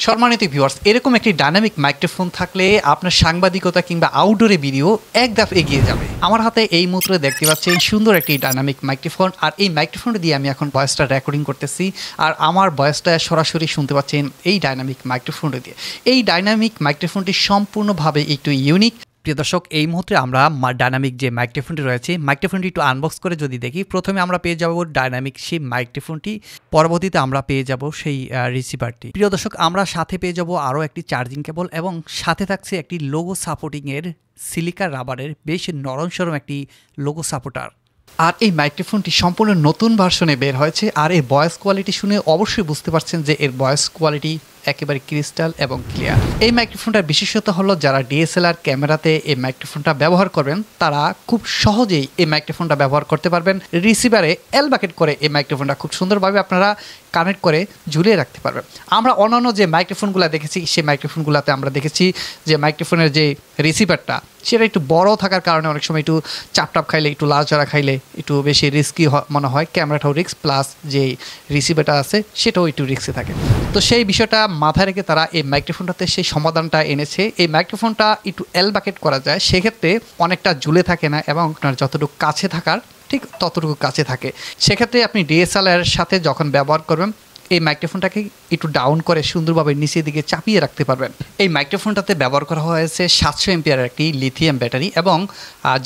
সম্মানিত ভিউয়ার্স, এরকম একটি ডাইনামিক মাইক্রোফোন থাকলে আপনার সাংবাদিকতা কিংবা আউটডোরে ভিডিও এক ধাপ এগিয়ে যাবে। আমার হাতে এই মুহূর্তে দেখতে পাচ্ছেন সুন্দর একটি ডাইনামিক মাইক্রোফোন, আর এই মাইক্রোফোনটা দিয়ে আমি এখন ভয়েসটা রেকর্ডিং করতেছি, আর আমার ভয়েসটা সরাসরি শুনতে পাচ্ছেন এই ডাইনামিক মাইক্রোফোনটা দিয়ে। এই ডাইনামিক মাইক্রোফোনটি সম্পূর্ণভাবে একটু ইউনিক। প্রিয় দর্শক, এই মুহূর্তে আমরা ডাইনামিক যে মাইক্রোফোনটি রয়েছে, মাইক্রোফোনটি একটু আনবক্স করে যদি দেখি, প্রথমে আমরা পেয়ে যাব ডাইনামিক সেই মাইক্রোফোনটি, পরবর্তীতে আমরা পেয়ে যাব সেই রিসিভারটি। প্রিয় দর্শক, আমরা সাথে পেয়ে যাব আরও একটি চার্জিং কেবল, এবং সাথে থাকছে একটি লোগো সাপোর্টিংয়ের সিলিকা রাবারের বেশ নরম সরম একটি লোগো সাপোর্টার। আর এই মাইক্রোফোনটি সম্পূর্ণ নতুন ভার্সনে বের হয়েছে, আর এই ভয়েস কোয়ালিটি শুনে অবশ্যই বুঝতে পারছেন যে এর ভয়েস কোয়ালিটি একেবারে ক্রিস্টাল এবং ক্লিয়ার। এই মাইক্রোফোনটার বিশেষত হলো যারা ডিএসএলআর ক্যামেরাতে এই মাইক্রোফোনটা ব্যবহার করবেন তারা খুব সহজেই এই মাইক্রোফোনটা ব্যবহার করতে পারবেন। রিসিভারে এল বাকেট করে এই মাইক্রোফোনটা খুব সুন্দরভাবে আপনারা কানেক্ট করে ঝুলিয়ে রাখতে পারবেন। আমরা অন্যান্য যে মাইক্রোফোনগুলো দেখেছি, সেই মাইক্রোফোনগুলোতে আমরা দেখেছি যে মাইক্রোফোনের যে রিসিভারটা সেটা একটু বড় থাকার কারণে অনেক সময় একটু চাপটাপ খাইলে, একটু লালচড়া খাইলে একটু বেশি রিস্কি মনে হয়। ক্যামেরাটাও রিস্ক, প্লাস যে রিসিভারটা আছে সেটাও একটু রিস্কি থাকে। তো সেই বিষয়টা মাথায় রেখে তারা এই মাইক্রোফোনটাতে সেই সমাধানটা এনেছে। এই মাইক্রোফোনটা একটু এল বাকেট করা যায়, সেক্ষেত্রে অনেকটা ঝুলে থাকে না, এবং আপনার যতটুকু কাছে থাকার ঠিক ততটুকু কাছে থাকে। সেক্ষেত্রে আপনি ডিএসএলআর সাথে যখন ব্যবহার করবেন, এই মাইক্রোফোনটাকে একটু ডাউন করে সুন্দরভাবে নিচের দিকে চাপিয়ে রাখতে পারবেন। এই মাইক্রোফোনটাতে ব্যবহার করা হয়েছে 700 এমপিয়ারের একটি লিথিয়াম ব্যাটারি, এবং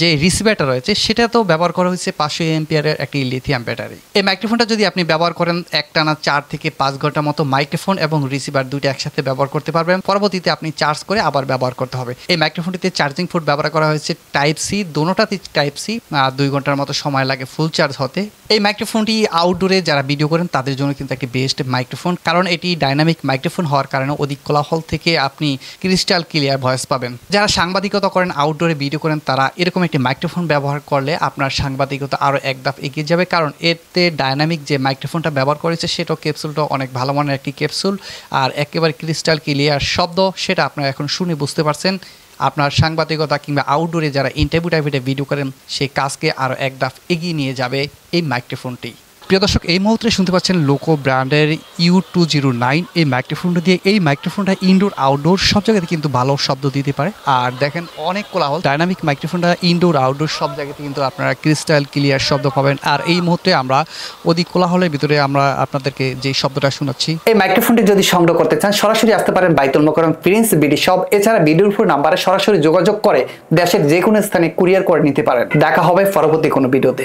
যে রিসিভারটা রয়েছে সেটাতেও ব্যবহার করা হয়েছে 500 এমপিয়ারের একটি লিথিয়াম ব্যাটারি। এই মাইক্রোফোনটা যদি আপনি ব্যবহার করেন একটানা 4 থেকে 5 ঘন্টা মতো মাইক্রোফোন এবং রিসিভার দুইটা একসাথে ব্যবহার করতে পারবেন। পরবর্তীতে আপনি চার্জ করে আবার ব্যবহার করতে হবে। এই মাইক্রোফোনটিতে চার্জিং পোর্ট ব্যবহার করা হয়েছে টাইপ সি, দোনোটাতে টাইপ সি। 2 ঘন্টার মতো সময় লাগে ফুল চার্জ হতে। এই মাইক্রোফোনটি আউটডোরে যারা ভিডিও করেন তাদের জন্য কিন্তু একটি বেস্ট মাইক্রোফোন, কারণ এটি ডাইনামিক মাইক্রোফোন হওয়ার কারণে অধিক কোলাহল থেকে আপনি ক্রিস্টাল ক্লিয়ার ভয়েস পাবেন। যারা সাংবাদিকতা করেন, আউটডোরে ভিডিও করেন, তারা এরকম একটি মাইক্রোফোন ব্যবহার করলে আপনার সাংবাদিকতা আরও এক ধাপ এগিয়ে যাবে, কারণ এতে ডাইনামিক যে মাইক্রোফোনটা ব্যবহার করেছে সেটাও ক্যাপসুলটা অনেক ভালো মানের একটি ক্যাপসুল, আর একেবারে ক্রিস্টাল ক্লিয়ার শব্দ, সেটা আপনারা এখন শুনে বুঝতে পারছেন। আপনার সাংবাদিকতা কিংবা আউটডোরে যারা ইন্টারভিউ টাইপের ভিডিও করেন সেই কাজকে আরও এক ধাপ এগিয়ে নিয়ে যাবে এই মাইক্রোফোনটি। প্রিয় দর্শক, এই মুহূর্তে শুনতে পাচ্ছেন লোকো ব্র্যান্ডের U209 এই মাইক্রোফোনটা দিয়ে। এই মাইক্রোফোনটা ইনডোর আউটডোর সব জায়গাতে কিন্তু ভালো শব্দ দিতে পারে, আর দেখেন অনেক কোলাহল। ডাইনামিক মাইক্রোফোনটা ইনডোর আউটডোর সব জায়গাতে কিন্তু আপনারা ক্রিস্টাল ক্লিয়ার শব্দ পাবেন। আর এই মুহূর্তে আমরা অধিক কোলাহলের ভিতরে আমরা আপনাদেরকে যে শব্দটা শোনাচ্ছি। এই মাইক্রোফোনটি যদি সংগ্রহ করতে চান সরাসরি আসতে পারেন বাইতুল মোকাররম প্রিন্স বিডি শপ। এছাড়া ভিডিওর উপর নাম্বারে সরাসরি যোগাযোগ করে দেশের যে কোনো স্থানে কুরিয়ার করে নিতে পারেন। দেখা হবে পরবর্তী কোনো ভিডিওতে।